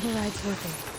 the ride's worth it.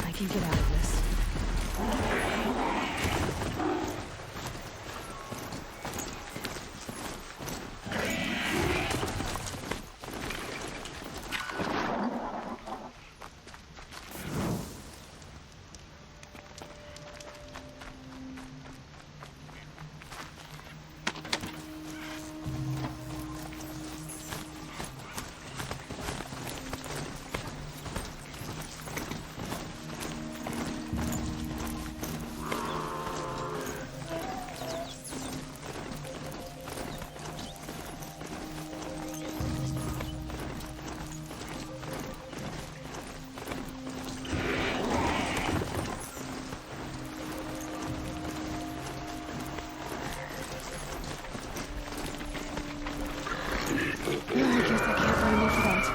I can get out of this. I guess I can't blame you for that.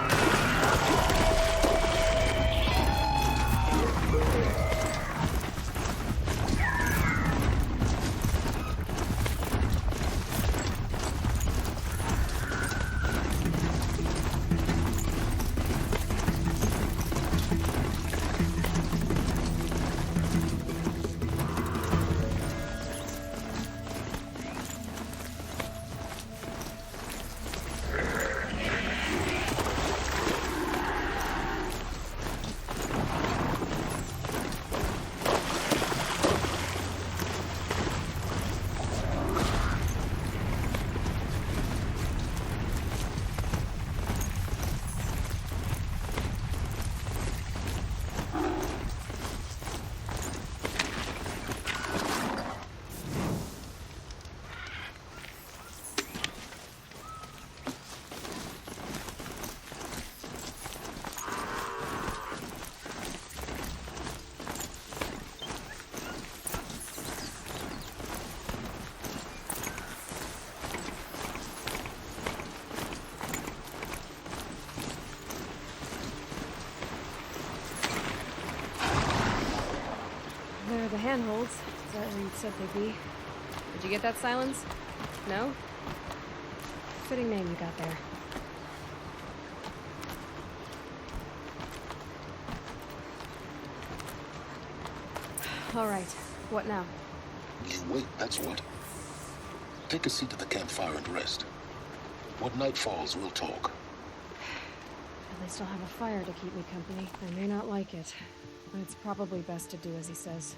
There are the handholds. Is that where you said they'd be? Did you get that, Silence? No? Fitting name you got there. All right. What now? You wait, that's what. Take a seat at the campfire and rest. When night falls, we'll talk. At least I'll have a fire to keep me company. I may not like it, but it's probably best to do as he says.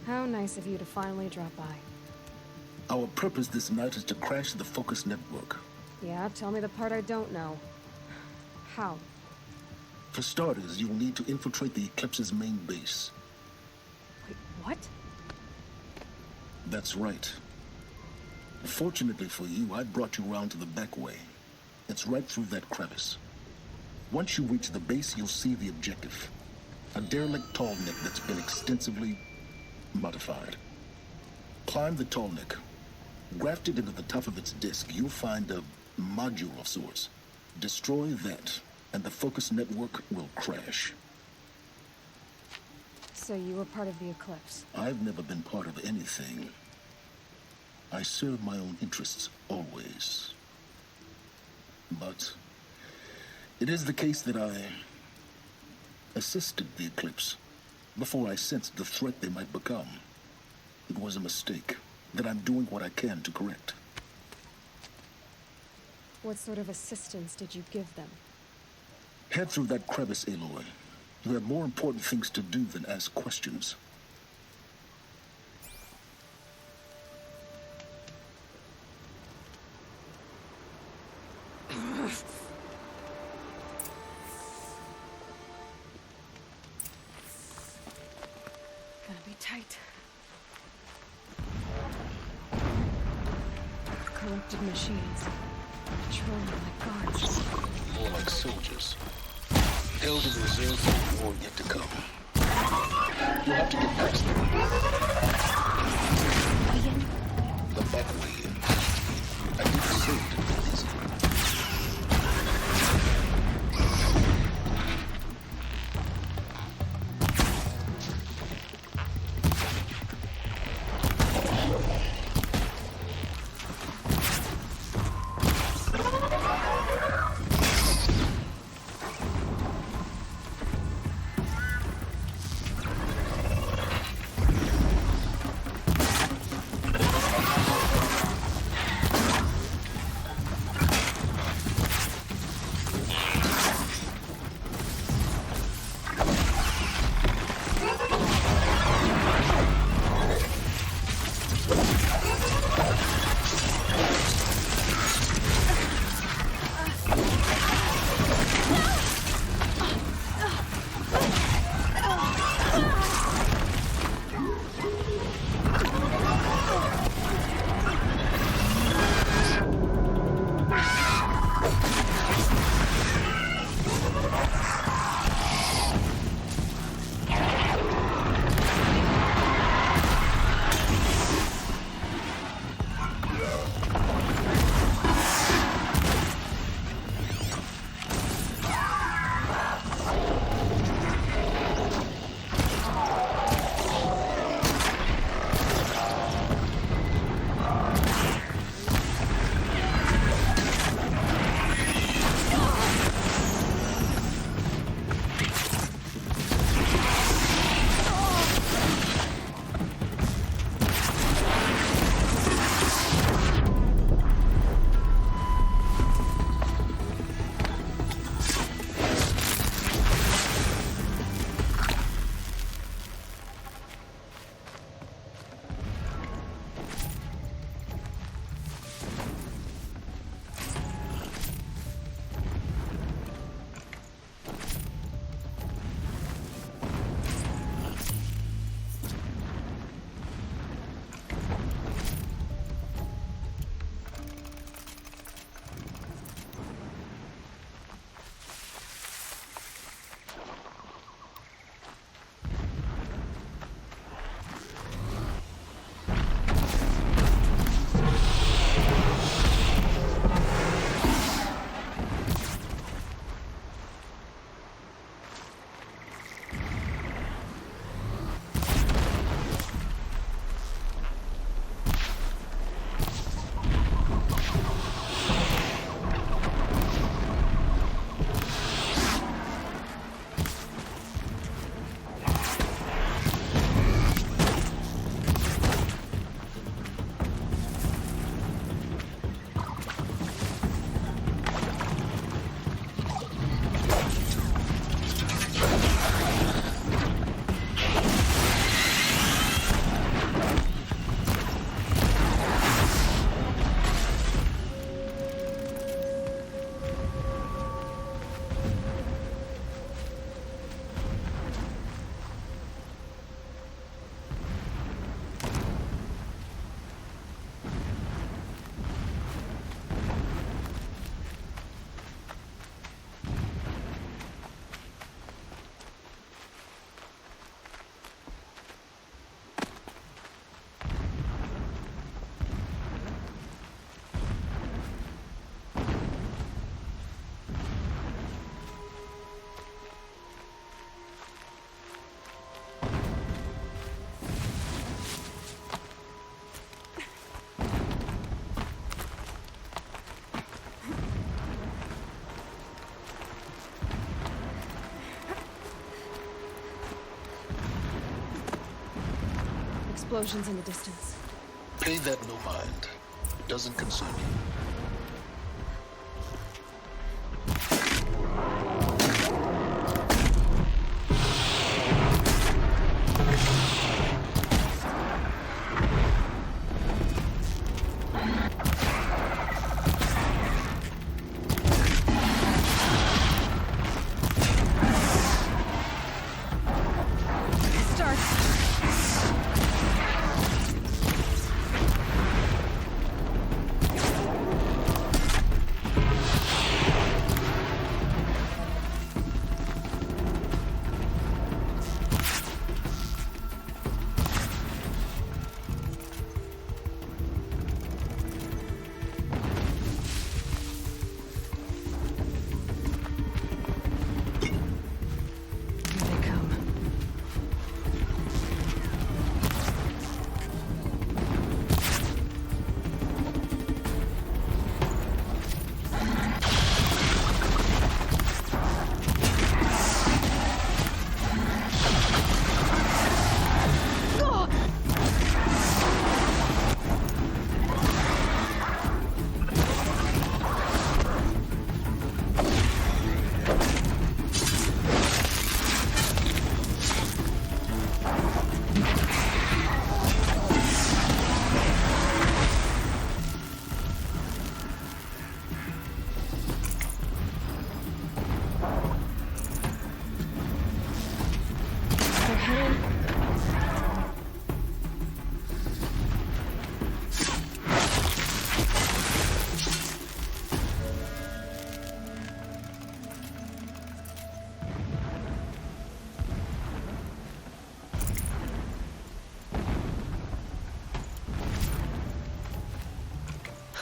How nice of you to finally drop by. Our purpose this night is to crash the Focus Network. Yeah, tell me the part I don't know. How? For starters, you'll need to infiltrate the Eclipse's main base. Wait, what? That's right. Fortunately for you, I brought you round to the back way. It's right through that crevice. Once you reach the base, you'll see the objective. A derelict tall neck that's been extensively modified. Climb the tall neck. Grafted into the top of its disk, you'll find a module of sorts. Destroy that, and the Focus Network will crash. So you were part of the Eclipse? I've never been part of anything. I serve my own interests, always. But it is the case that I assisted the Eclipse before I sensed the threat they might become. It was a mistake that I'm doing what I can to correct. What sort of assistance did you give them? Head through that crevice, Aloy. You have more important things to do than ask questions. tight. Corrupted machines. Patrolling like guards. More like soldiers. Held in reserve for the war yet to come. You'll have to get past them. Way in? The back way in. I didn't say it would be easy. Explosions in the distance. Pay that no mind. It doesn't concern you. Start.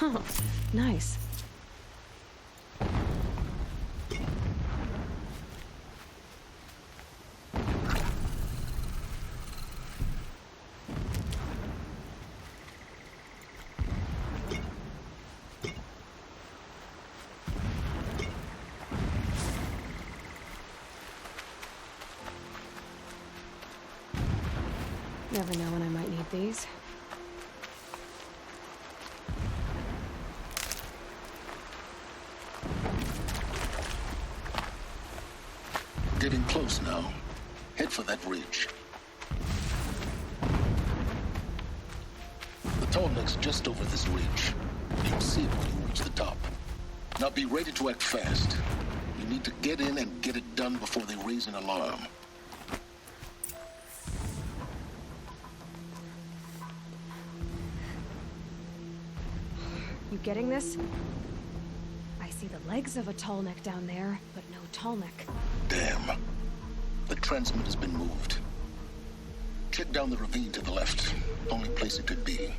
Oh, nice. Never know when I might need these. Getting close now. Head for that ridge. The tall neck's just over this ridge. You'll see it when you reach the top. Now be ready to act fast. You need to get in and get it done before they raise an alarm. You getting this? I see the legs of a tall neck down there, but no tall neck. Damn. The transmitter's been moved. Check down the ravine to the left. Only place it could be.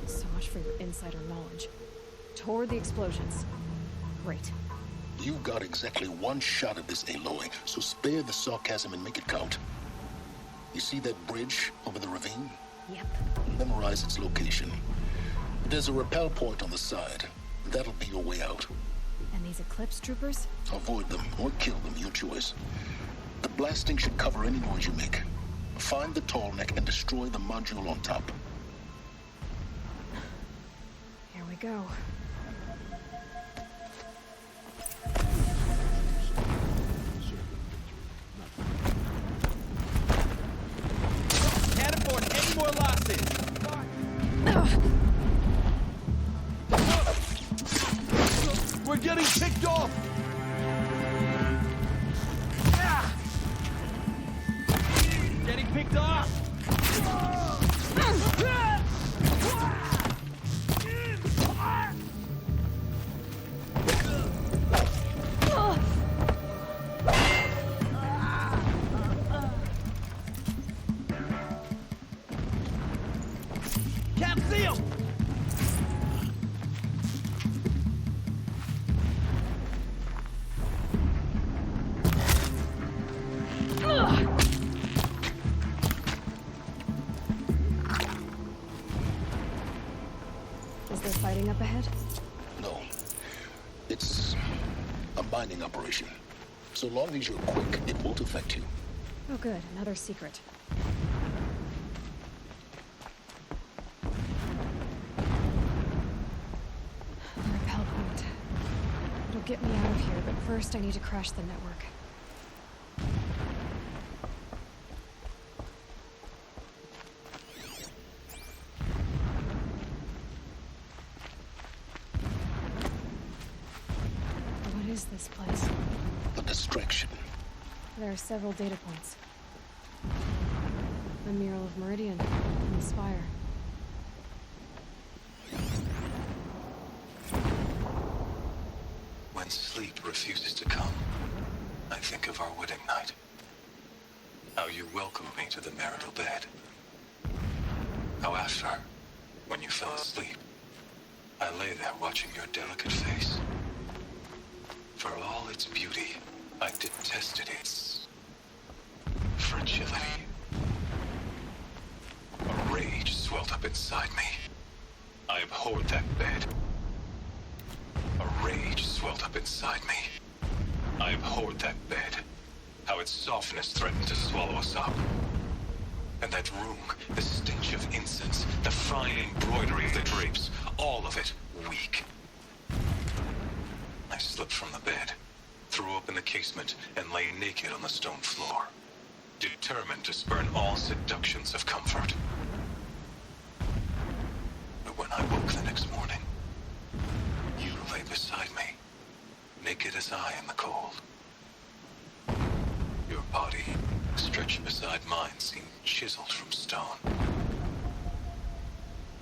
So much for your insider knowledge. Toward the explosions. Great. You got exactly one shot at this, Aloy, so spare the sarcasm and make it count. You see that bridge over the ravine? Yep. Memorize its location. There's a rappel point on the side. That'll be your way out. And these Eclipse troopers? Avoid them or kill them, your choice. The blasting should cover any noise you make. Find the tall neck and destroy the module on top. Here we go. Can't afford any more losses. We're getting picked off. Getting picked off. Can't see him. Is there fighting up ahead? No. It's a mining operation. So long as you're quick, it won't affect you. Oh good, another secret. The rappel point. It'll get me out of here, but first I need to crash the network. What is this place? A distraction. There are several data points. The mural of Meridian and the spire. When sleep refuses to come, I think of our wedding night. How you welcomed me to the marital bed. How after, when you fell asleep, I lay there watching your delicate face. For all its beauty, I detested its fragility. A rage swelled up inside me. I abhorred that bed. A rage swelled up inside me. I abhorred that bed. How its softness threatened to swallow us up. And that room, the stench of incense, the fine embroidery of the drapes, all of it weak. I slipped from the bed, threw open the casement, and lay naked on the stone floor, determined to spurn all seductions of comfort. But when I woke the next morning, you lay beside me, naked as I in the cold. Your body, stretched beside mine, seemed chiseled from stone.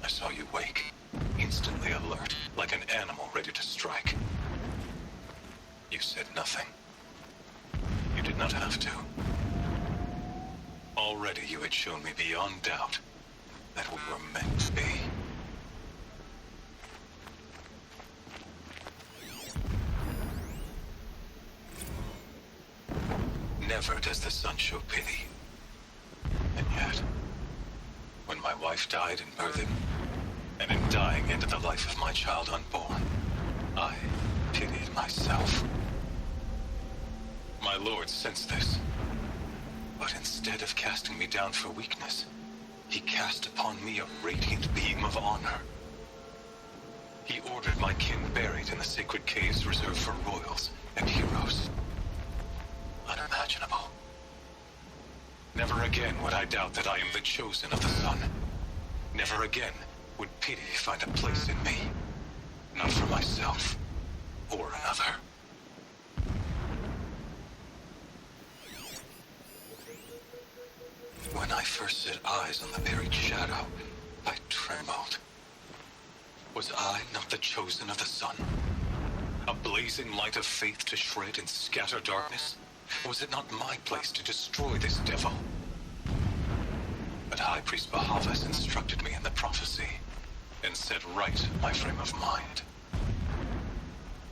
I saw you wake, instantly alert, like an animal ready to strike. You said nothing. You did not have to. Already you had shown me beyond doubt that we were meant to be. Never does the sun show pity. And yet, when my wife died in birthing, and in dying ended the life of my child unborn, I pitied myself. My lord sensed this, but instead of casting me down for weakness, he cast upon me a radiant beam of honor. He ordered my kin buried in the sacred caves reserved for royals and heroes. Unimaginable. Never again would I doubt that I am the chosen of the sun. Never again would pity find a place in me. Not for myself or another. When I first set eyes on the buried shadow, I trembled. Was I not the chosen of the sun? A blazing light of faith to shred and scatter darkness? Was it not my place to destroy this devil? But High Priest Bahavas instructed me in the prophecy, and set right my frame of mind.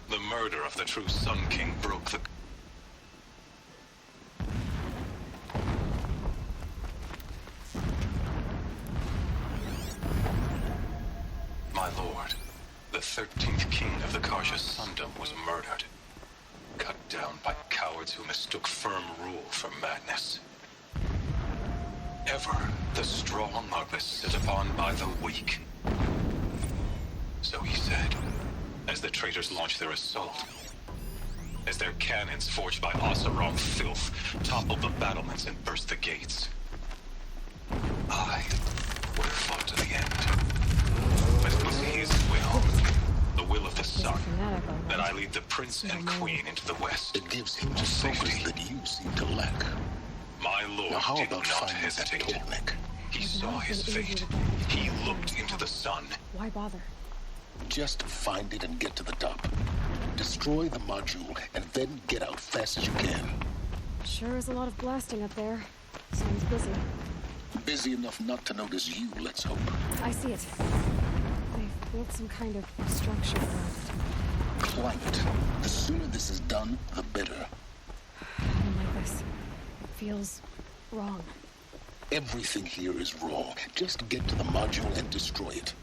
The murder of the true Sun King broke the... My lord, the 13th king of the Karja Sundom was murdered. Cut down by cowards who mistook firm rule for madness. Ever the strong are beset upon by the weak. So he said, as the traitors launched their assault. As their cannons forged by Oseram filth toppled the battlements and burst the gates. I would have fought to the end. But it was his will, the will of the sun, that I lead the prince and queen into the west. It gives him the focus that you seem to lack. My lord Now how did about not finding hesitate. that Tolnik? He saw his fate. He looked into the sun. Why bother? Just find it and get to the top. Destroy the module and then get out fast as you can. Sure is a lot of blasting up there. Sounds busy. Busy enough not to notice you, let's hope. I see it. They've built some kind of structure around it. Climb it. The sooner this is done, the better. I don't like this. It feels wrong. Everything here is wrong. Just get to the module and destroy it.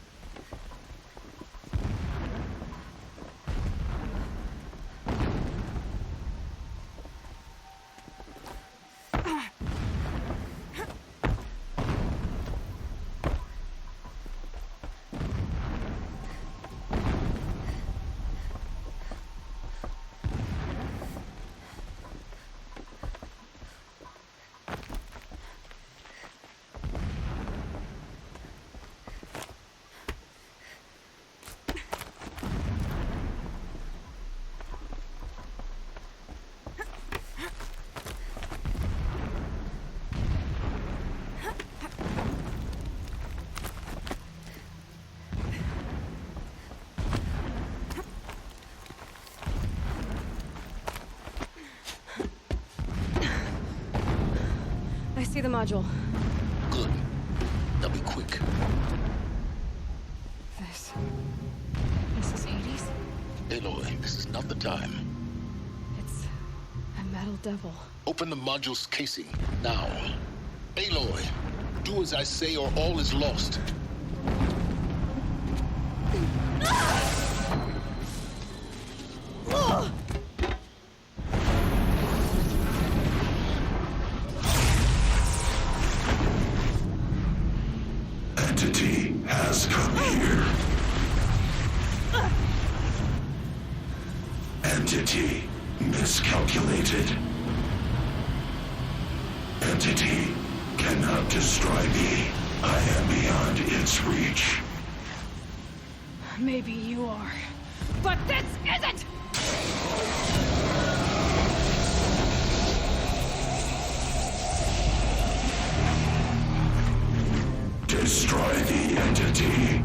I see the module. Good. Now be quick. This is Hades? Aloy, this is not the time. It's a metal devil. Open the module's casing, now. Aloy, do as I say or all is lost. Entity has come here. Entity miscalculated. Entity cannot destroy me. I am beyond its reach. Maybe you are. But this isn't! Destroy the entity.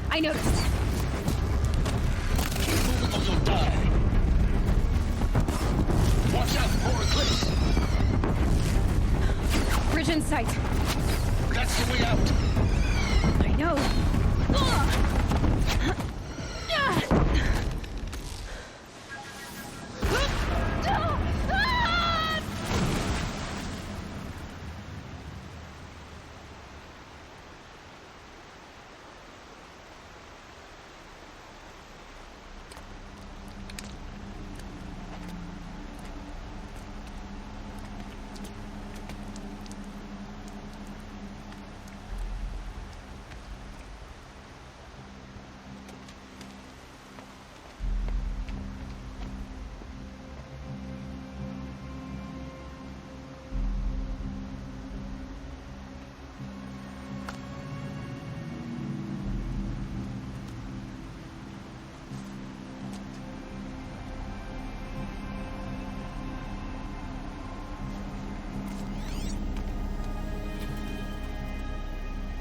I noticed. Keep moving or you'll die. Watch out for Eclipse. Bridge in sight. That's the way out. I know.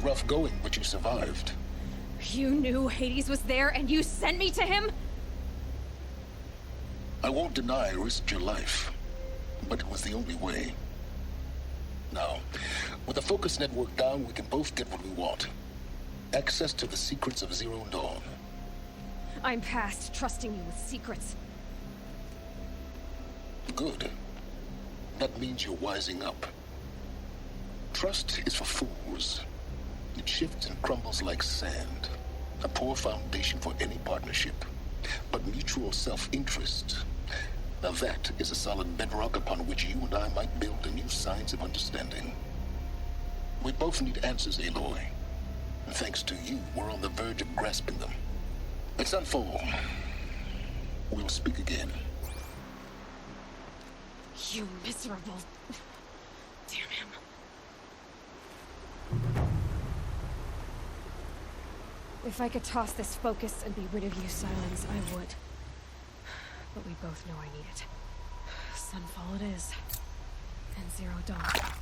Rough going, but you survived. You knew Hades was there and you sent me to him? I won't deny I risked your life, but it was the only way. Now, with the focus network down, we can both get what we want. Access to the secrets of Zero Dawn. I'm past trusting you with secrets. Good. That means you're wising up. Trust is for fools. It shifts and crumbles like sand. A poor foundation for any partnership. But mutual self-interest, now that is a solid bedrock upon which you and I might build a new science of understanding. We both need answers, Aloy. And thanks to you, we're on the verge of grasping them. Let's unfold. We'll speak again. You miserable... Damn him. If I could toss this focus and be rid of you, Silence, I would. But we both know I need it. Sunfall it is. And Zero Dawn.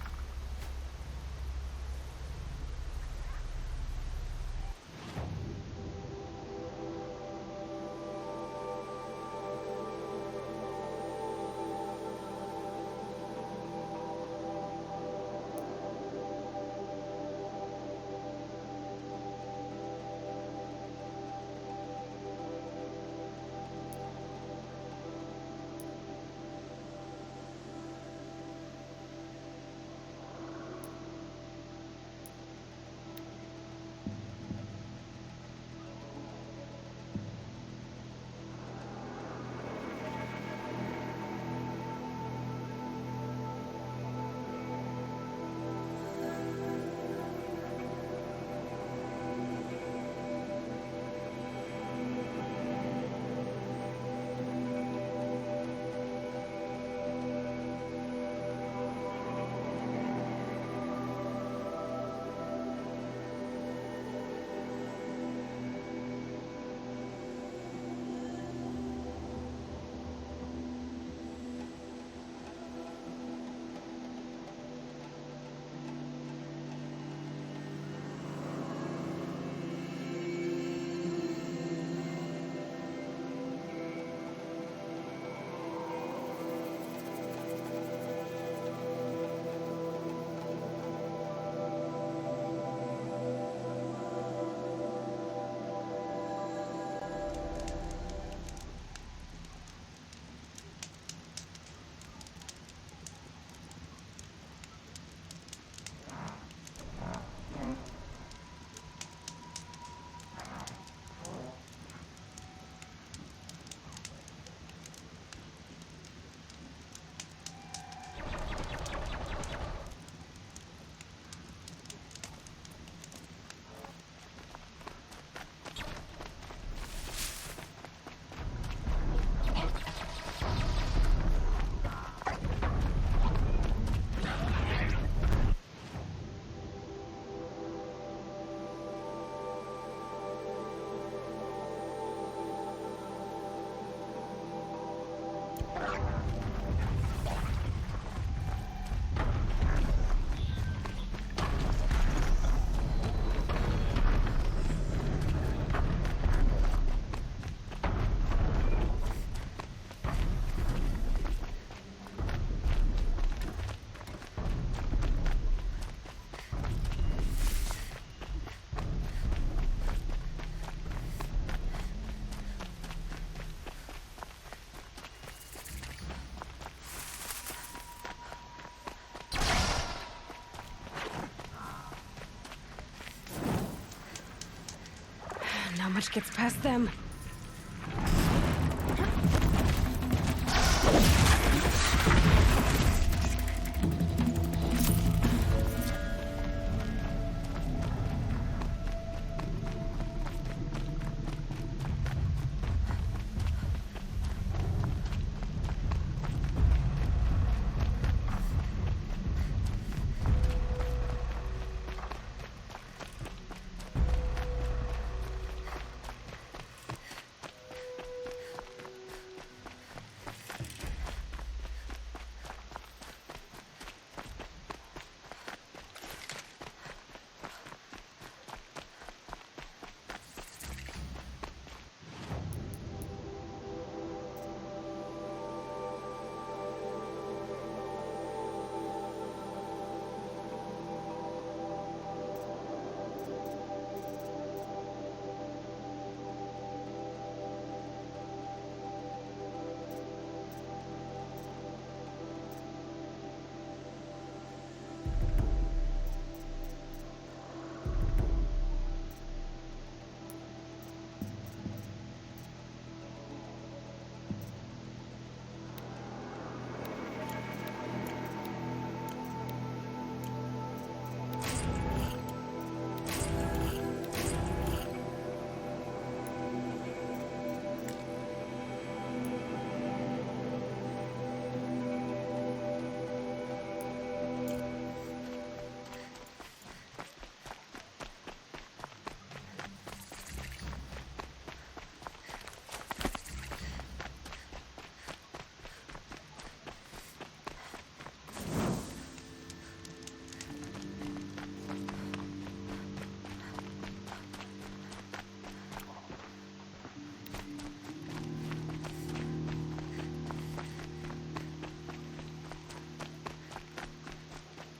much gets past them.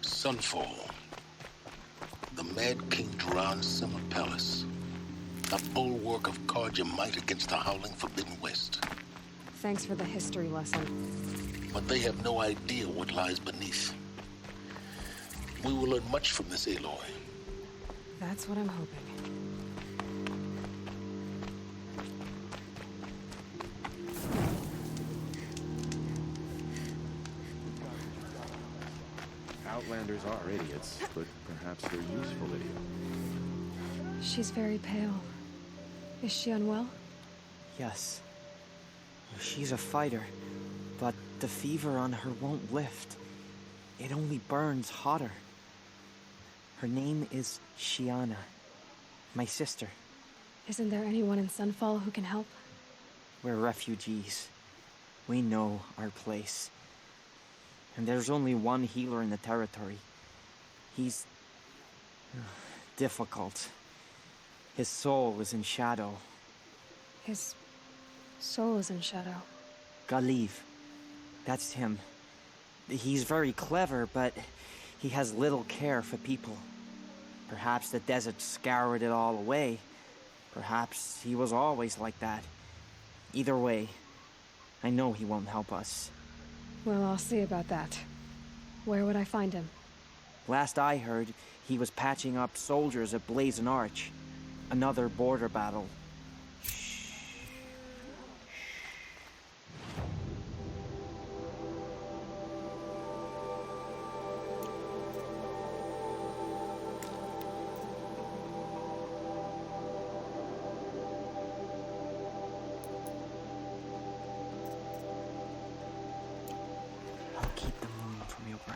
Sunfall. The Mad King Duran's summer palace. A bulwark of Carja might against the howling Forbidden West. Thanks for the history lesson. But they have no idea what lies beneath. We will learn much from this Aloy. That's what I'm hoping. Outlanders are idiots, but perhaps they're useful idiots. She's very pale. Is she unwell? Yes. She's a fighter, but the fever on her won't lift. It only burns hotter. Her name is Shiana, my sister. Isn't there anyone in Sunfall who can help? We're refugees. We know our place. And there's only one healer in the territory. He's difficult. His soul is in shadow. His soul is in shadow. Galiv. That's him. He's very clever, but he has little care for people. Perhaps the desert scoured it all away. Perhaps he was always like that. Either way, I know he won't help us. Well, I'll see about that. Where would I find him? Last I heard, he was patching up soldiers at Blazon Arch. Another border battle. I'll keep the moon from your brow.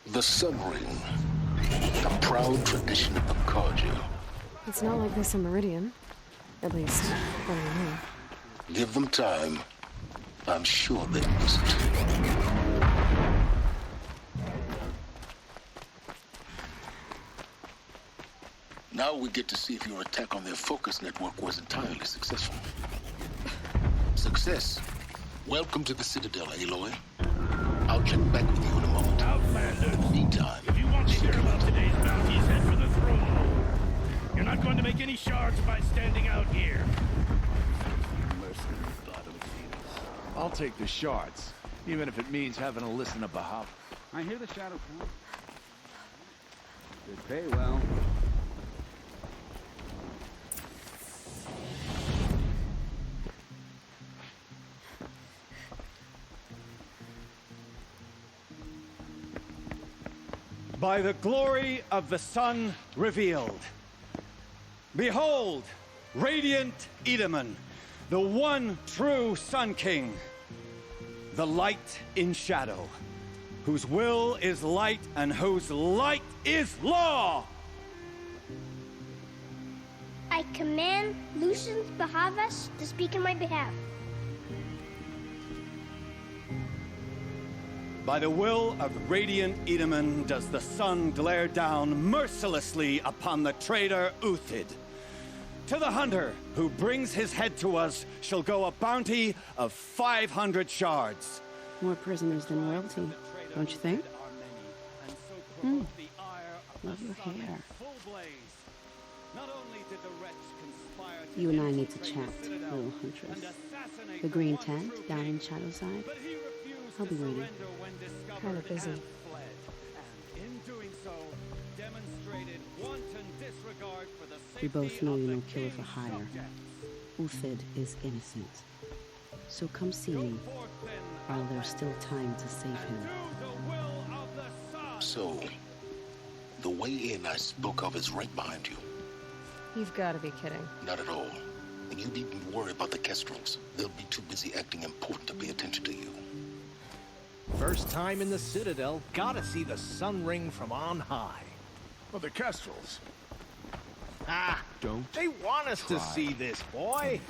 The Sun Ring. A proud tradition of Picardia. It's not like this in Meridian. At least, I don't know. Give them time. I'm sure they miss it. Now we get to see if your attack on their focus network was entirely successful. Success. Welcome to the Citadel, Aloy. I'll check back with you in a moment. Outlander. In the meantime, If you want to hear about today's bounties, head for the throne room. You're not going to make any shards by standing out here. I'll take the shards, even if it means having to listen to Bahamut. I hear the shadow count. They pay well. By the glory of the sun revealed. Behold, radiant Edaman, the one true Sun King, the light in shadow, whose will is light and whose light is law! I command Lucius Bahavas to speak in my behalf. By the will of radiant Edaman does the sun glare down mercilessly upon the traitor Uthid. To the hunter who brings his head to us shall go a bounty of 500 shards. More prisoners than royalty, don't you think? Love your hair. You and I need to chat, little huntress. The green tent down in Shadowside. I'll be waiting. Kinda busy. We both know you're no killer for hire. Uthid is innocent. So come see me while there's still time to save him. So, the way in I spoke of is right behind you. You've got to be kidding. Not at all. And you needn't worry about the Kestrels. They'll be too busy acting important to pay attention to you. First time in the Citadel, gotta see the Sun Ring from on high. Well, the Kestrels. Ah, Don't they want us to see this, boy.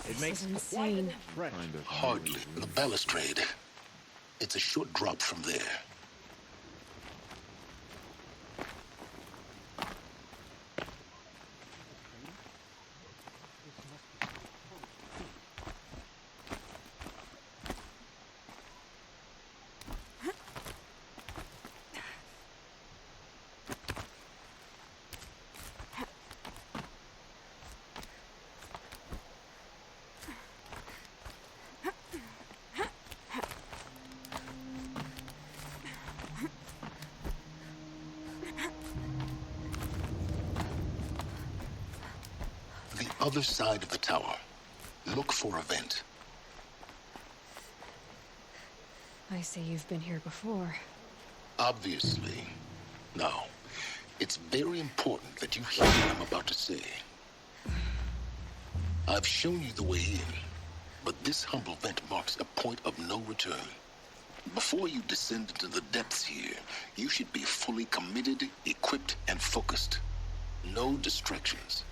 It makes This is insane. kind of Hardly. The balustrade. It's a short drop from there. Other side of the tower. Look for a vent. I see you've been here before. Obviously. Now, it's very important that you hear what I'm about to say. I've shown you the way in, but this humble vent marks a point of no return. Before you descend into the depths here, you should be fully committed, equipped, and focused. No distractions.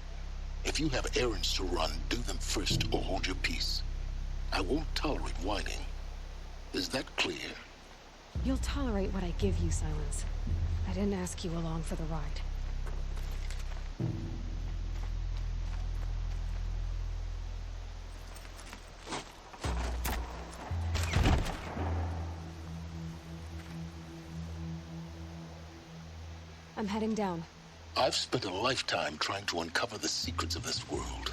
If you have errands to run, do them first or hold your peace. I won't tolerate whining. Is that clear? You'll tolerate what I give you, Silence. I didn't ask you along for the ride. I'm heading down. I've spent a lifetime trying to uncover the secrets of this world.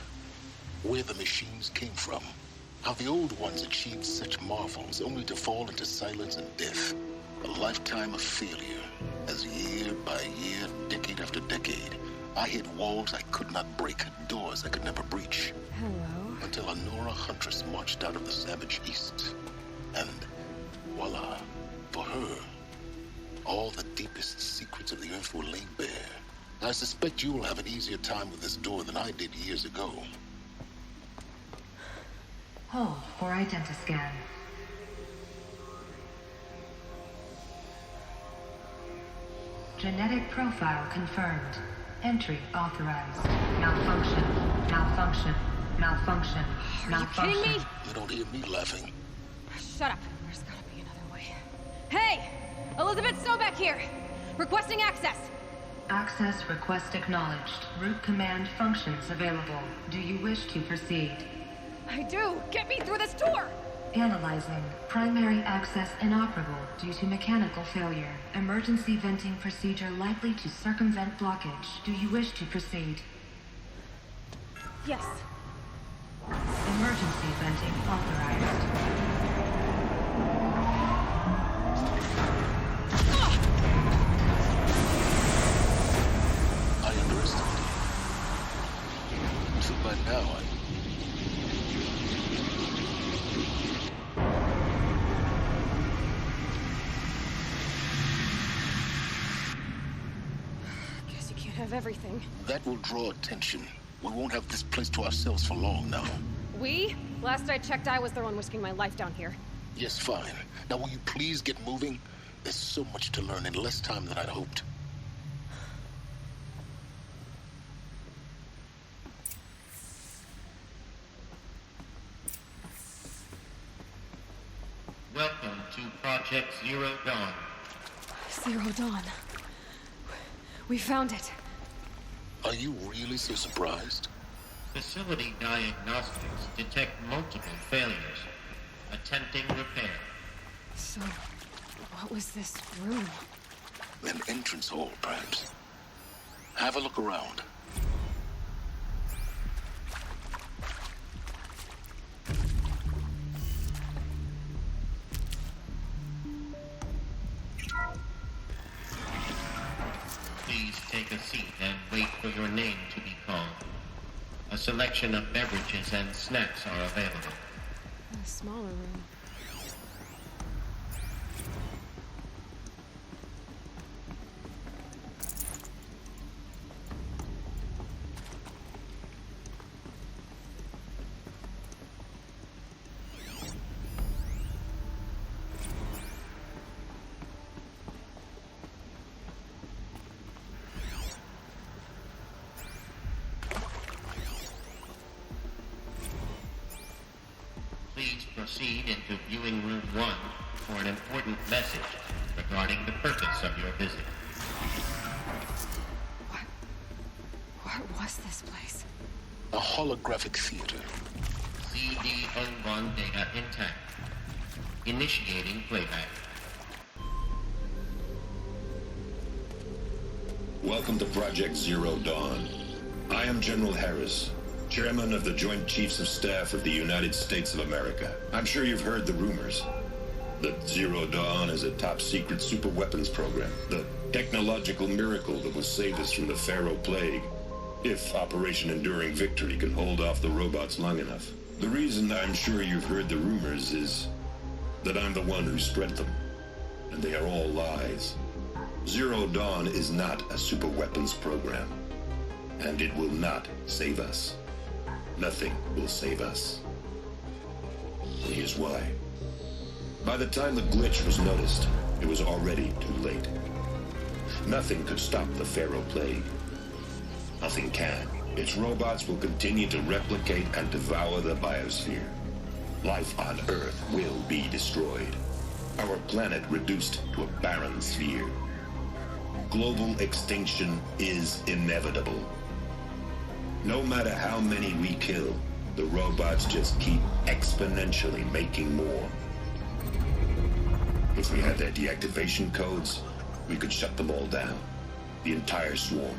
Where the machines came from. How the old ones achieved such marvels only to fall into silence and death. A lifetime of failure. As year by year, decade after decade, I hit walls I could not break, doors I could never breach. Hello. Until a Nora huntress marched out of the savage east. And voila, for her, all the deepest secrets of the earth were laid bare. I suspect you will have an easier time with this door than I did years ago. Hold for identiscan. Genetic profile confirmed. Entry authorized. Malfunction. Malfunction. Malfunction. Malfunction. Are you kidding me? You don't hear me laughing. Shut up. There's gotta be another way. Hey! Elizabeth Snowback here! Requesting access! Access request acknowledged. Root command functions available. Do you wish to proceed? I do! Get me through this tour! Analyzing. Primary access inoperable due to mechanical failure. Emergency venting procedure likely to circumvent blockage. Do you wish to proceed? Yes. Emergency venting authorized. I underestimated you. So by now, Guess you can't have everything. that will draw attention. We won't have this place to ourselves for long now. We? Last I checked, I was the one risking my life down here. Yes, fine. Now will you please get moving? There's so much to learn in less time than I'd hoped. Welcome to Project Zero Dawn. Zero Dawn. We found it. Are you really so surprised? Facility diagnostics detect multiple failures. Attempting repair. So, what was this room? An entrance hall, perhaps. Have a look around. Please take a seat and wait for your name to be called. A selection of beverages and snacks are available. A smaller room. Please proceed into viewing room 1 for an important message regarding the purpose of your visit. What was this place? A holographic theater. CD01 data intact. Initiating playback. Welcome to Project Zero Dawn. I am General Harris, Chairman of the Joint Chiefs of Staff of the United States of America. I'm sure you've heard the rumors that Zero Dawn is a top-secret super-weapons program, the technological miracle that will save us from the Pharaoh Plague, if Operation Enduring Victory can hold off the robots long enough. The reason I'm sure you've heard the rumors is that I'm the one who spread them, and they are all lies. Zero Dawn is not a super-weapons program, and it will not save us. Nothing will save us. Here's why. By the time the glitch was noticed, it was already too late. Nothing could stop the Pharaoh Plague. Nothing can. Its robots will continue to replicate and devour the biosphere. Life on Earth will be destroyed. Our planet reduced to a barren sphere. Global extinction is inevitable. No matter how many we kill, the robots just keep exponentially making more. If we had their deactivation codes, we could shut them all down. The entire swarm.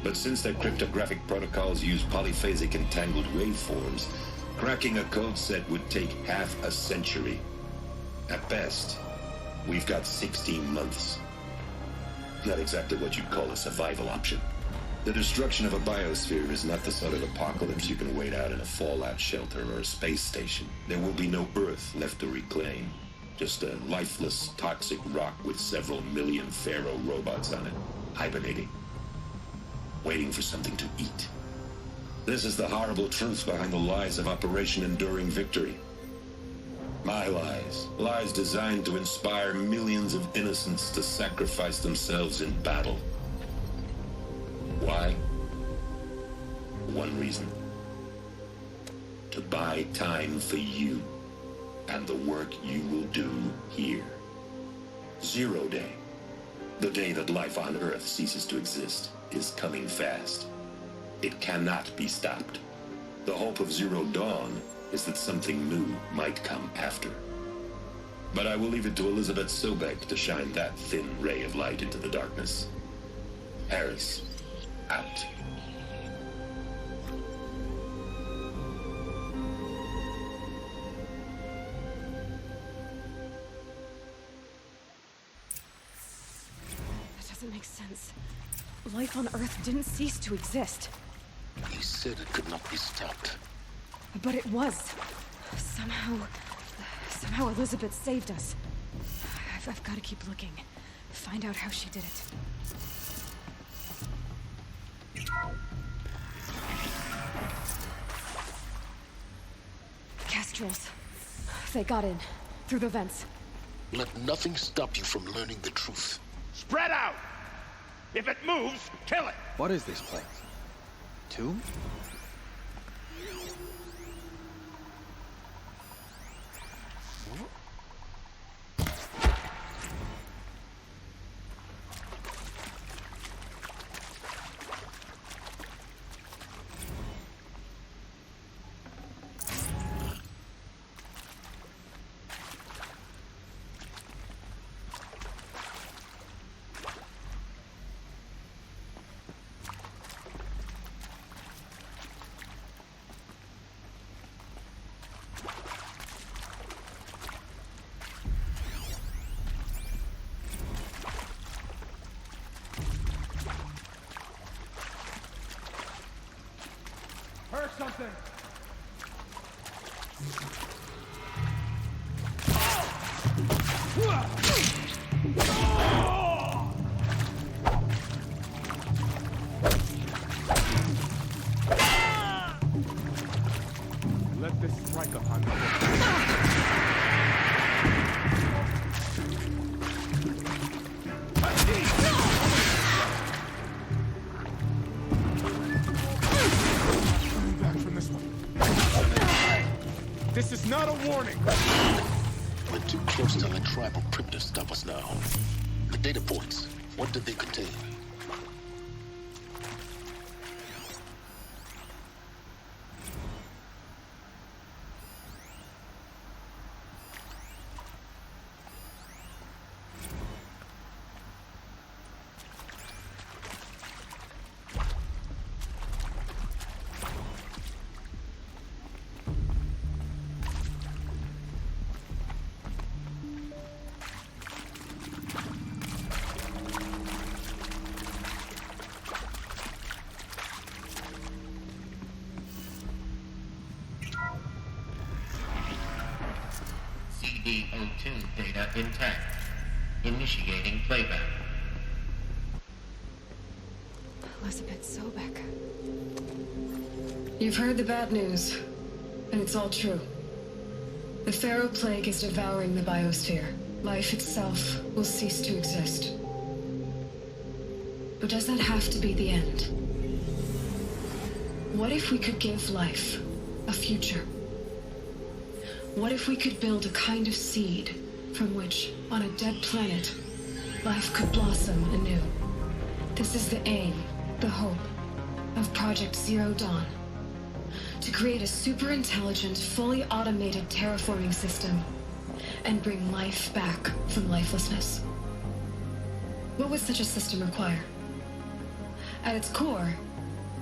But since their cryptographic protocols use polyphasic entangled waveforms, cracking a code set would take half a century. At best, we've got 16 months. Not exactly what you'd call a survival option. The destruction of a biosphere is not the sort of apocalypse you can wait out in a fallout shelter or a space station. There will be no Earth left to reclaim. Just a lifeless, toxic rock with several million Pharaoh robots on it, hibernating, waiting for something to eat. This is the horrible truth behind the lies of Operation Enduring Victory. My lies. Lies designed to inspire millions of innocents to sacrifice themselves in battle. Why? One reason. To buy time for you and the work you will do here. Zero Day. The day that life on Earth ceases to exist is coming fast. It cannot be stopped. The hope of Zero Dawn is that something new might come after. But I will leave it to Elizabeth Sobek to shine that thin ray of light into the darkness. Harris, out. That doesn't make sense. Life on Earth didn't cease to exist. He said it could not be stopped. But it was. Somehow Elizabeth saved us. I've got to keep looking. Find out how she did it. Kestrels. They got in. Through the vents. Let nothing stop you from learning the truth. Spread out! If it moves, kill it! What is this place? Tomb? Heard something! Let this strike upon me. This is not a warning! We're too close to the tribal crypt to stop us now. The data points, what did they contain? CD02 data intact. Initiating playback. Elizabeth Sobek. You've heard the bad news, and it's all true. The Pharaoh Plague is devouring the biosphere. Life itself will cease to exist. But does that have to be the end? What if we could give life a future? What if we could build a kind of seed from which, on a dead planet, life could blossom anew? This is the aim, the hope, of Project Zero Dawn. To create a super-intelligent, fully automated terraforming system and bring life back from lifelessness. What would such a system require? At its core,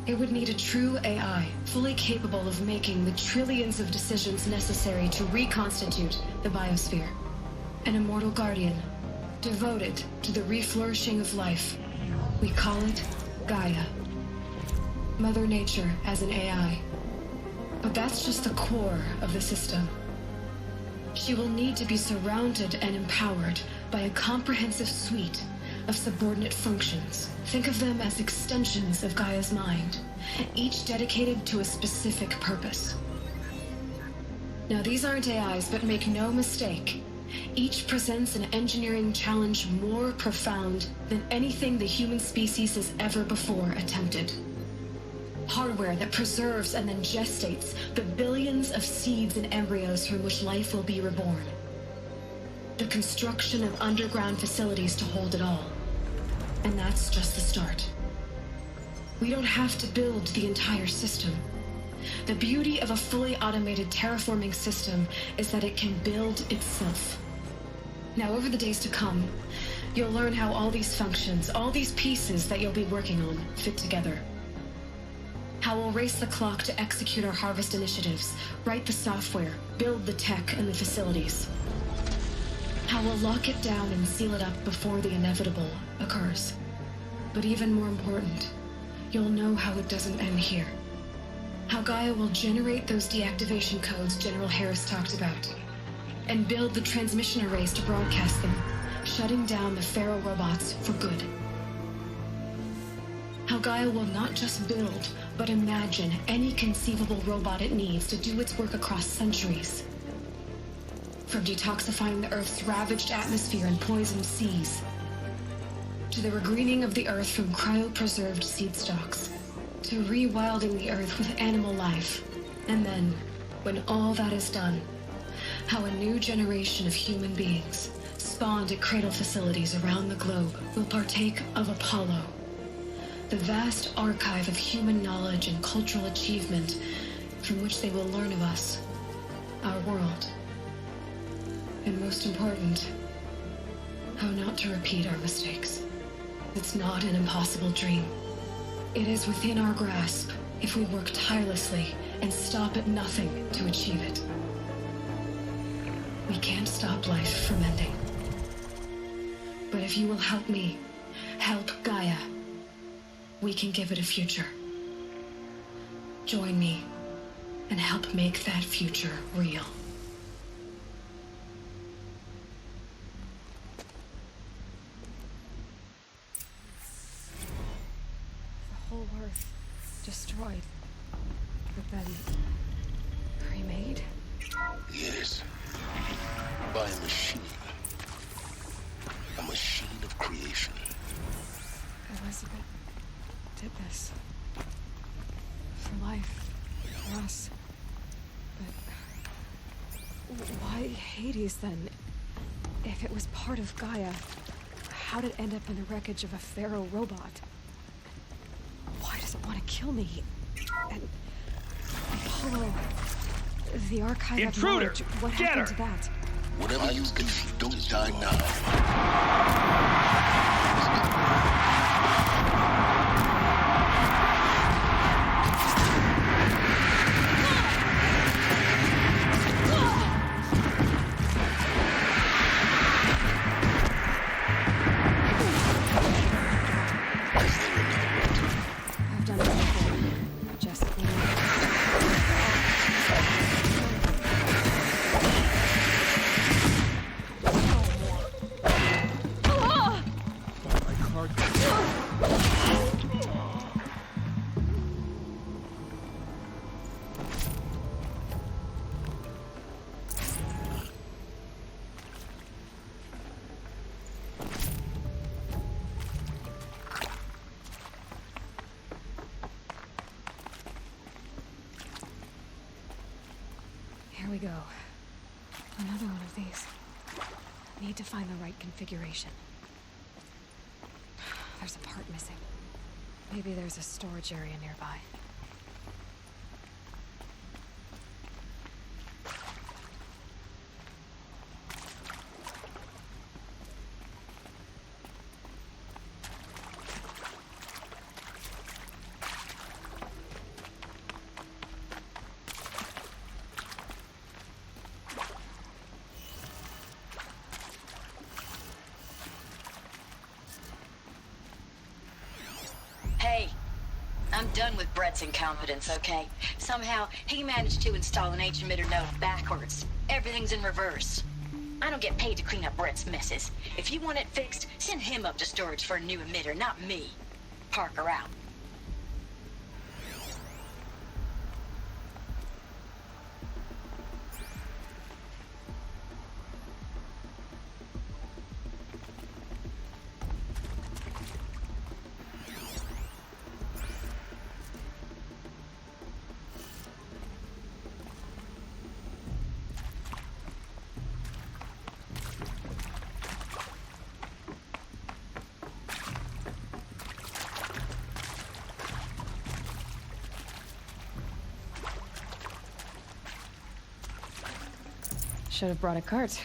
it would need a true AI, fully capable of making the trillions of decisions necessary to reconstitute the biosphere. An immortal guardian, devoted to the reflourishing of life. We call it Gaia. Mother Nature as an AI. But that's just the core of the system. She will need to be surrounded and empowered by a comprehensive suite of subordinate functions. Think of them as extensions of Gaia's mind, each dedicated to a specific purpose. Now, these aren't AIs, but make no mistake. Each presents an engineering challenge more profound than anything the human species has ever before attempted. Hardware that preserves and then gestates the billions of seeds and embryos from which life will be reborn. The construction of underground facilities to hold it all. And that's just the start. We don't have to build the entire system. The beauty of a fully automated terraforming system is that it can build itself. Now, over the days to come, you'll learn how all these functions, all these pieces that you'll be working on, fit together. How we'll race the clock to execute our harvest initiatives, write the software, build the tech and the facilities. How we'll lock it down and seal it up before the inevitable occurs. But even more important, you'll know how it doesn't end here. How Gaia will generate those deactivation codes General Harris talked about, and build the transmission arrays to broadcast them, shutting down the Pharaoh robots for good. How Gaia will not just build, but imagine any conceivable robot it needs to do its work across centuries. From detoxifying the Earth's ravaged atmosphere and poisoned seas, to the regreening of the Earth from cryopreserved seed stalks, to rewilding the Earth with animal life. And then, when all that is done, how a new generation of human beings, spawned at cradle facilities around the globe, will partake of Apollo, the vast archive of human knowledge and cultural achievement from which they will learn of us, our world, and most important, how not to repeat our mistakes. It's not an impossible dream. It is within our grasp if we work tirelessly and stop at nothing to achieve it. We can't stop life from ending. But if you will help me, help Gaia, we can give it a future. Join me and help make that future real. The whole Earth destroyed, but then remade? Yes. By a machine. A machine of creation. Elizabeth did this. For life. For us. But why Hades then? If it was part of Gaia, how did it end up in the wreckage of a Pharaoh robot? Why does it want to kill me? And Apollo, the archive of knowledge, what happened to that? Whatever you do, don't die now. I've done it before. Just Here we go. Another one of these. Need to find the right configuration. There's a part missing. Maybe there's a storage area nearby. Hey, I'm done with Brett's incompetence, okay? Somehow, he managed to install an H-emitter node backwards. Everything's in reverse. I don't get paid to clean up Brett's messes. If you want it fixed, send him up to storage for a new emitter, not me. Parker out. Should have brought a cart.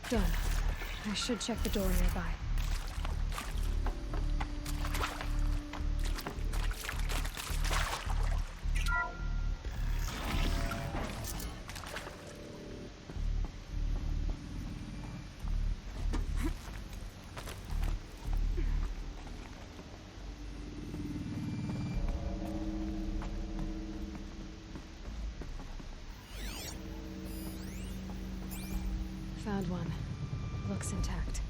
Done. I should check the door nearby. Found one. Looks intact.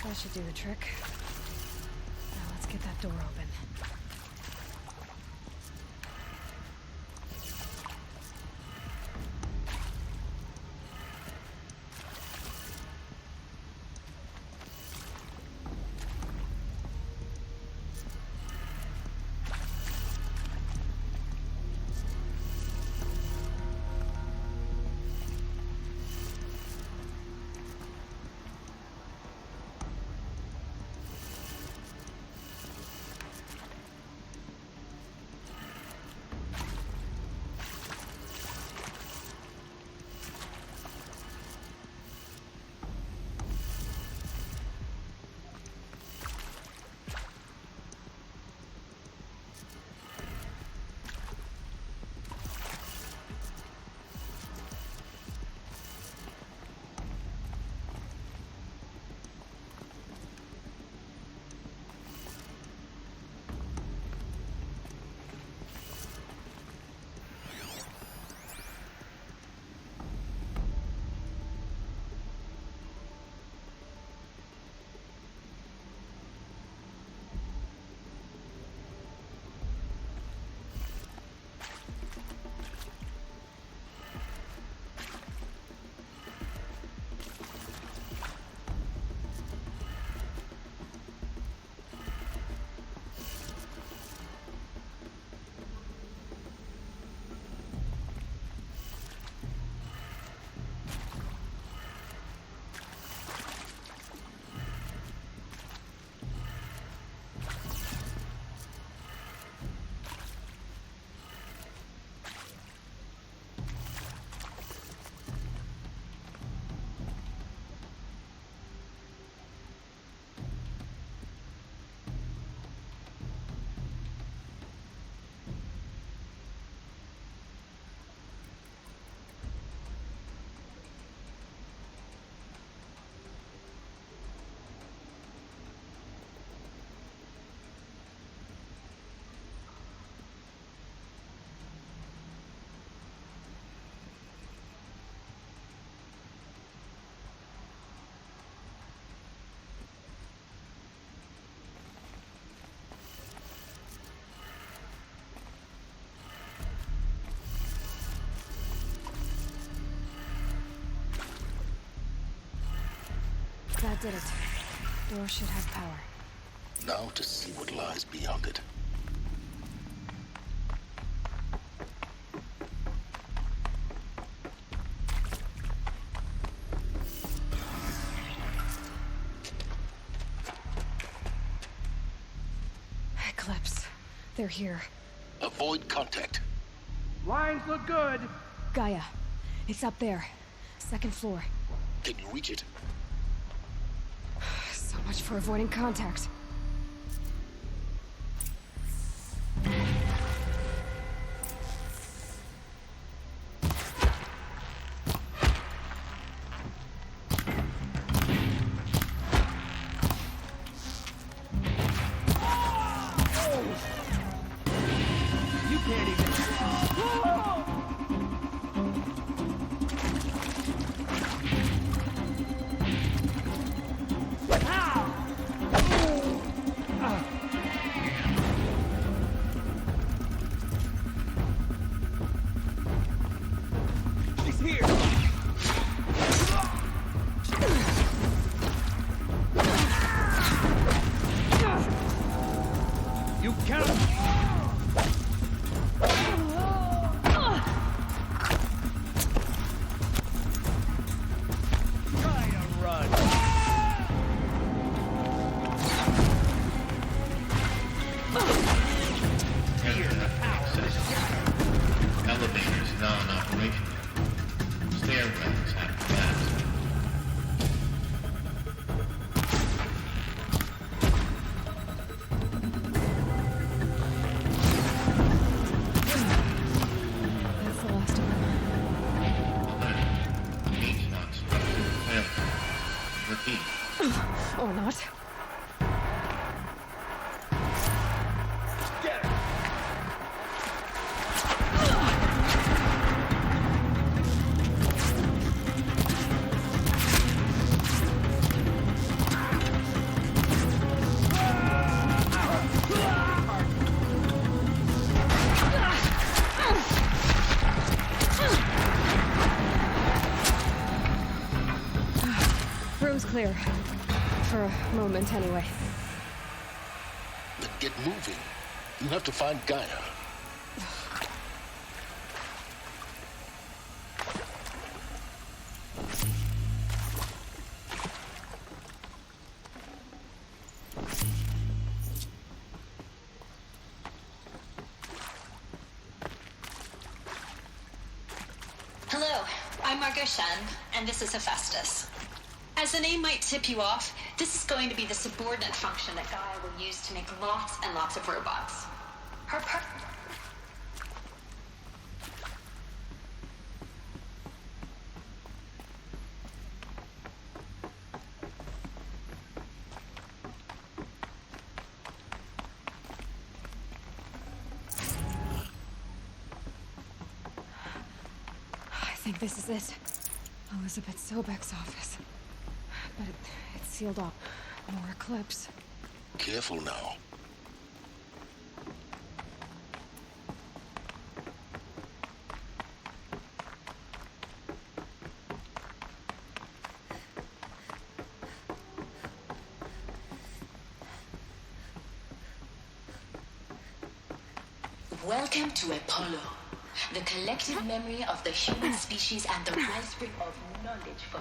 That should do the trick. Now let's get that door open. That did it. Door should have power. Now to see what lies beyond it. Eclipse. They're here. avoid contact. Lines look good. Gaia. It's up there. Second floor. Can you reach it? So much for avoiding contact. You can't even... He's here! You can't... Try to run. Elevators non-operational. Stairwells have collapsed. That's the last of them. H-lock structure failure. Repeat. Or not. Room's clear. For a moment, anyway. Then get moving. You have to find Gaia. Hello, I'm Margot Shen, and this is Hephaestus. As the name might tip you off, this is going to be the subordinate function that Gaia will use to make lots and lots of robots. Her I think this is it. Elizabeth Sobek's office. But it's sealed off. More eclipse. Careful now. Welcome to Apollo, the collective memory of the human species and the wellspring of knowledge for...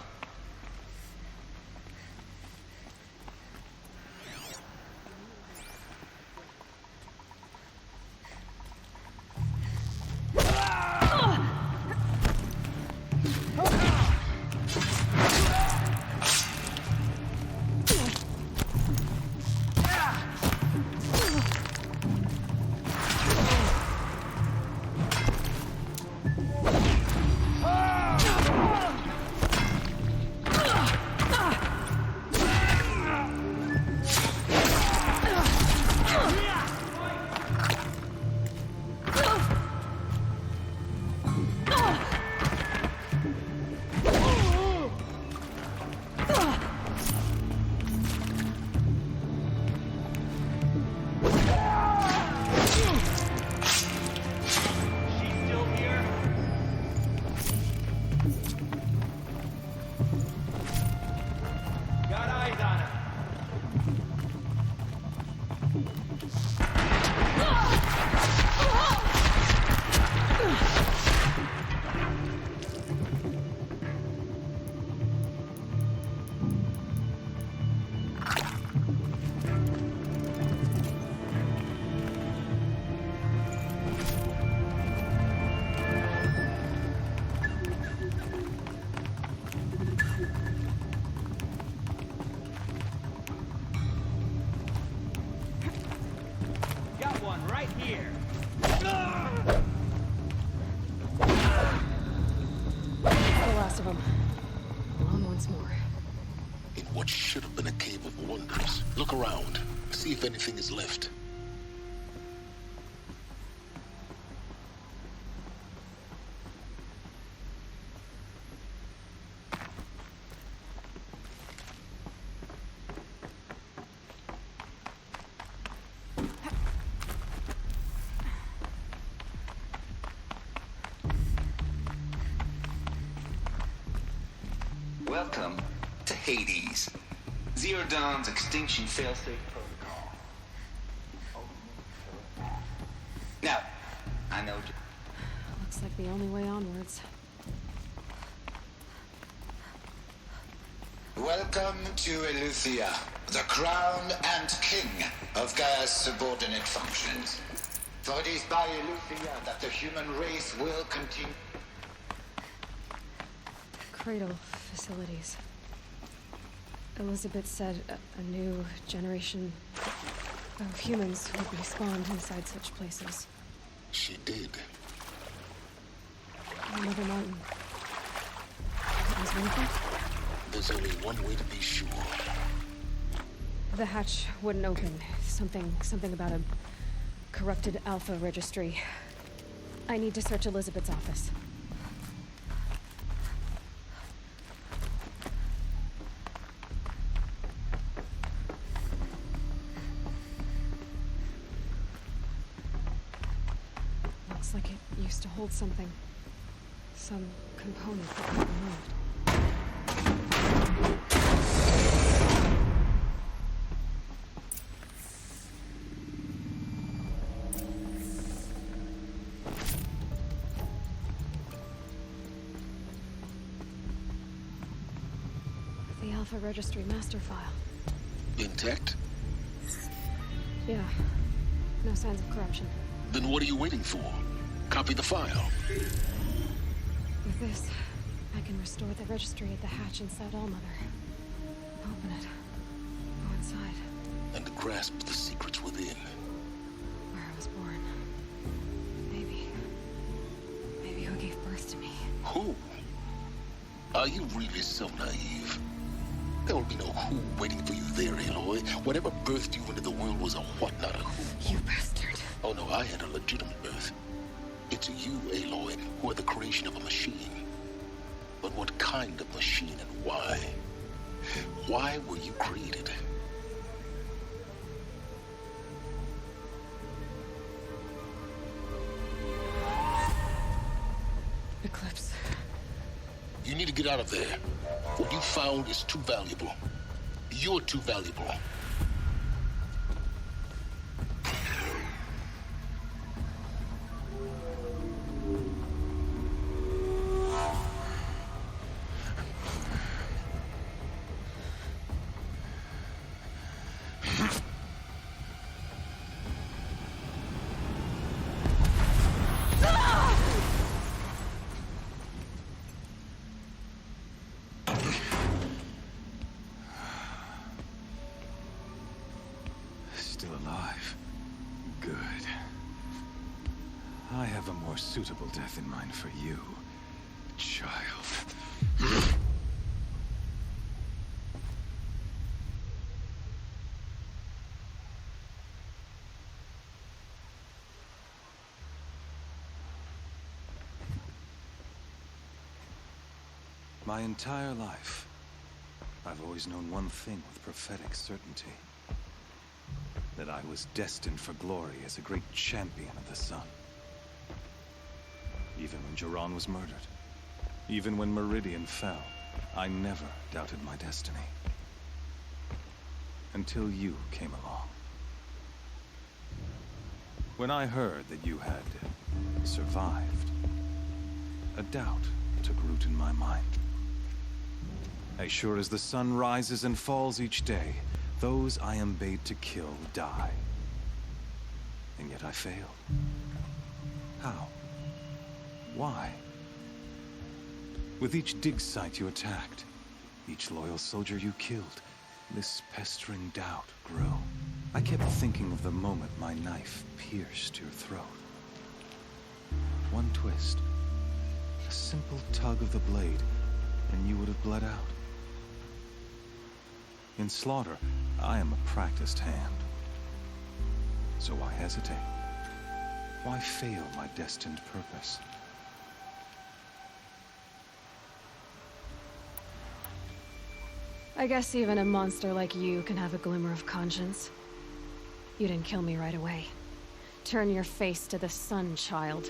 of them. Alone once more. In what should have been a cave of wonders. Look around. See if anything is left. Welcome to Hades. Zero Dawn's extinction failsafe protocol. Now, I know. Looks like the only way onwards. Welcome to Eleuthia, the crown and king of Gaia's subordinate functions. For it is by Eleuthia that the human race will continue. Cradle facilities. Elizabeth said a new generation of humans would be spawned inside such places. She did. Mother Martin. That was one of them? There's only one way to be sure. The hatch wouldn't open. Something about a corrupted Alpha registry. I need to search Elizabeth's office. Looks like it used to hold something. Some component that got removed. The Alpha Registry master file. Intact? Yeah. No signs of corruption. Then what are you waiting for? Copy the file. With this, I can restore the registry at the hatch inside Allmother. Open it. Go inside. And grasp the secrets within. Where I was born. Maybe who gave birth to me. Who? Are you really so naive? There will be no who waiting for you there, Aloy. Whatever birthed you into the world was a what, not a who. You bastard. Oh no, I had a legitimate birth. It's you, Aloy, who are the creation of a machine. But what kind of machine and why? Why were you created? Eclipse. You need to get out of there. What you found is too valuable. You're too valuable. Still alive. Good. I have a more suitable death in mind for you, child. My entire life, I've always known one thing with prophetic certainty. That I was destined for glory as a great champion of the sun. Even when Jiran was murdered, even when Meridian fell, I never doubted my destiny. Until you came along. When I heard that you had survived, a doubt took root in my mind. As sure as the sun rises and falls each day, those I am bade to kill die. And yet I failed. How? Why? With each dig site you attacked, each loyal soldier you killed, this pestering doubt grew. I kept thinking of the moment my knife pierced your throat. One twist, a simple tug of the blade, and you would have bled out. In slaughter, I am a practiced hand. So why hesitate? Why fail my destined purpose? I guess even a monster like you can have a glimmer of conscience. You didn't kill me right away. Turn your face to the sun, child.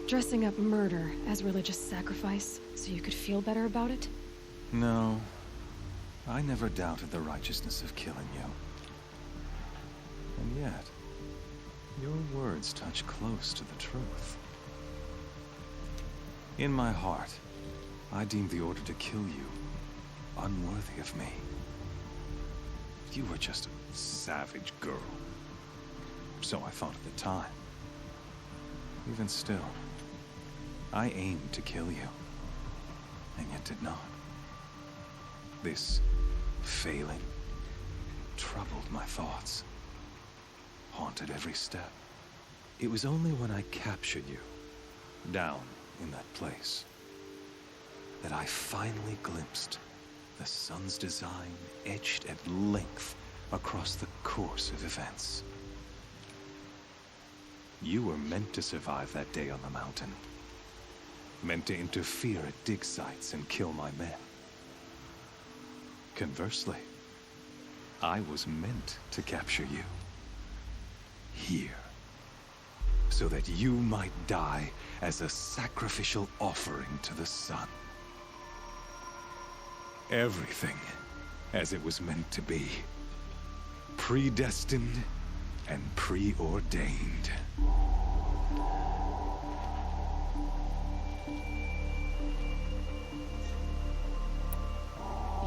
Dressing up murder as religious sacrifice so you could feel better about it? No. I never doubted the righteousness of killing you. And yet, your words touch close to the truth. In my heart, I deemed the order to kill you unworthy of me. You were just a savage girl. So I thought at the time. Even still, I aimed to kill you, and yet did not. This failing troubled my thoughts, haunted every step. It was only when I captured you, down in that place, that I finally glimpsed the sun's design etched at length across the course of events. You were meant to survive that day on the mountain. Meant to interfere at dig sites and kill my men. Conversely, I was meant to capture you. Here. So that you might die as a sacrificial offering to the sun. Everything as it was meant to be. Predestined and preordained.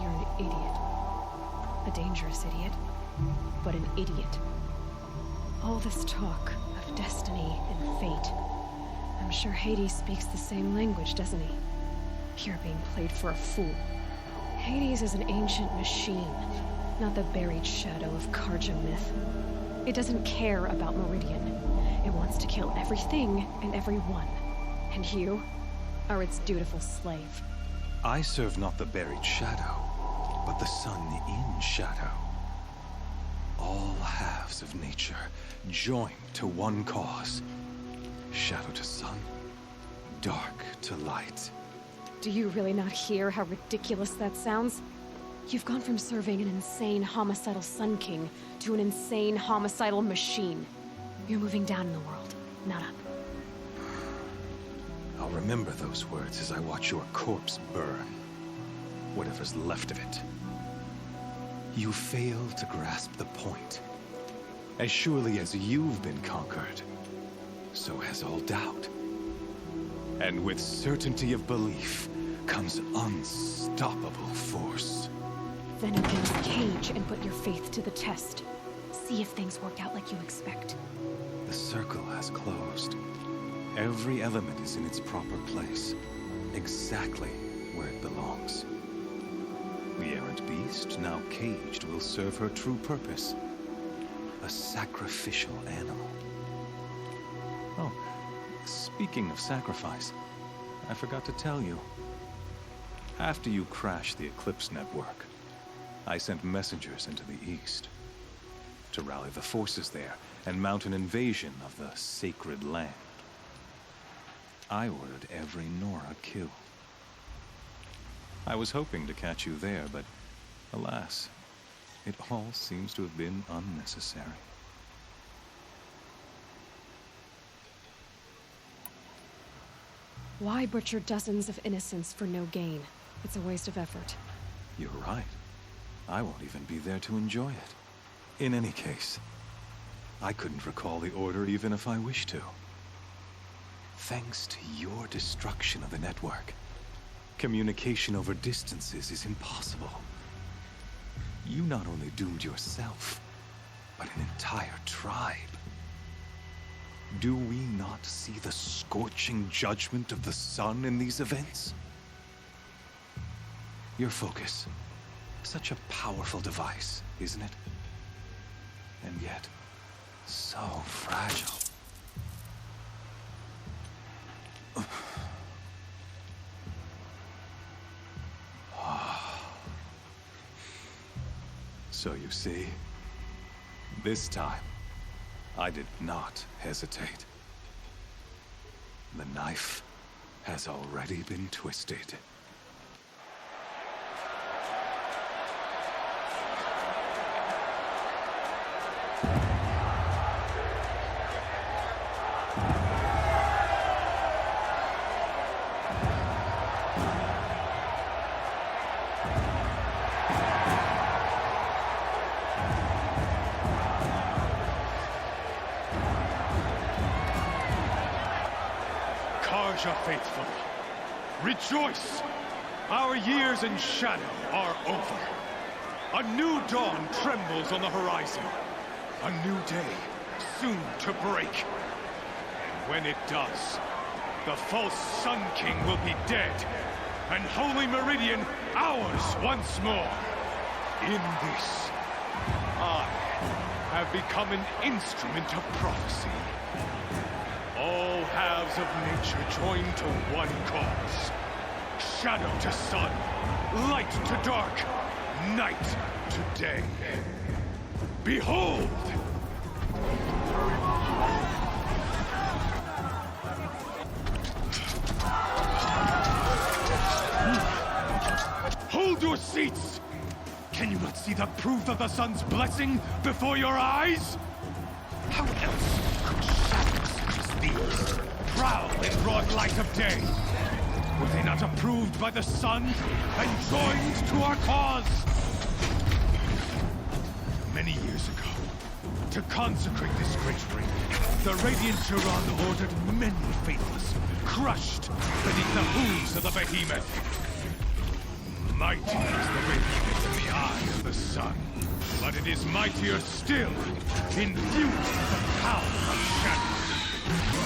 You're an idiot. A dangerous idiot, but an idiot. All this talk of destiny and fate. I'm sure Hades speaks the same language, doesn't he? You're being played for a fool. Hades is an ancient machine, not the buried shadow of Karja myth. It doesn't care about Meridian. It wants to kill everything and everyone. And you are its dutiful slave. I serve not the buried shadow, but the sun in shadow. All halves of nature joined to one cause. Shadow to sun, dark to light. Do you really not hear how ridiculous that sounds? You've gone from serving an insane homicidal Sun King to an insane homicidal machine. You're moving down in the world, not up. I'll remember those words as I watch your corpse burn. Whatever's left of it. You fail to grasp the point. As surely as you've been conquered, so has all doubt. And with certainty of belief comes unstoppable force. Then against Cage and put your faith to the test. See if things work out like you expect. The circle has closed. Every element is in its proper place, exactly where it belongs. The errant beast, now caged, will serve her true purpose. A sacrificial animal. Oh, speaking of sacrifice, I forgot to tell you. After you crashed the Eclipse network, I sent messengers into the east to rally the forces there and mount an invasion of the sacred land. I ordered every Nora killed. I was hoping to catch you there, but alas, it all seems to have been unnecessary. Why butcher dozens of innocents for no gain? It's a waste of effort. You're right. I won't even be there to enjoy it. In any case, I couldn't recall the order even if I wished to. Thanks to your destruction of the network, communication over distances is impossible. You not only doomed yourself, but an entire tribe. Do we not see the scorching judgment of the sun in these events? Your focus, such a powerful device, isn't it? And yet, so fragile. So you see, this time, I did not hesitate. The knife has already been twisted. Karja faithful, rejoice! Our years in shadow are over. A new dawn trembles on the horizon. A new day soon to break. And when it does, the false Sun King will be dead, and Holy Meridian ours once more. In this, I have become an instrument of prophecy. All halves of nature join to one cause. Shadow to sun, light to dark, night to day. Behold! Hold your seats! Can you not see the proof of the sun's blessing before your eyes? How else could shadows such as these prowl in broad light of day? Were they not approved by the sun and joined to our cause? Many years ago, to consecrate this great ring, the Radiant Turan ordered many faithless, crushed beneath the hooves of the behemoth. Mighty is the behemoth in the eye of the sun, but it is mightier still, infused with the power of shadow.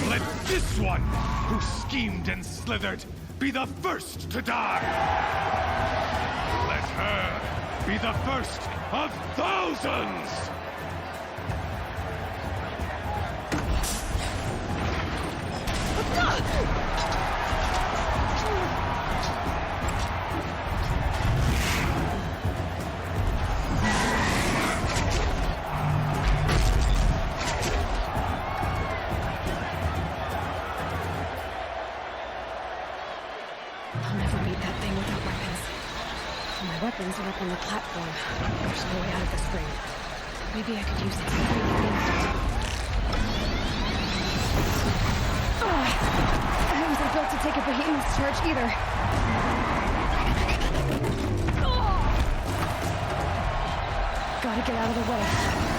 Let this one, who schemed and slithered, be the first to die! Let her be the first of thousands! Weapons are up on the platform. There's no way out of this ring. Maybe I could use it. I wasn't built to take a behemoth's charge either. Gotta get out of the way.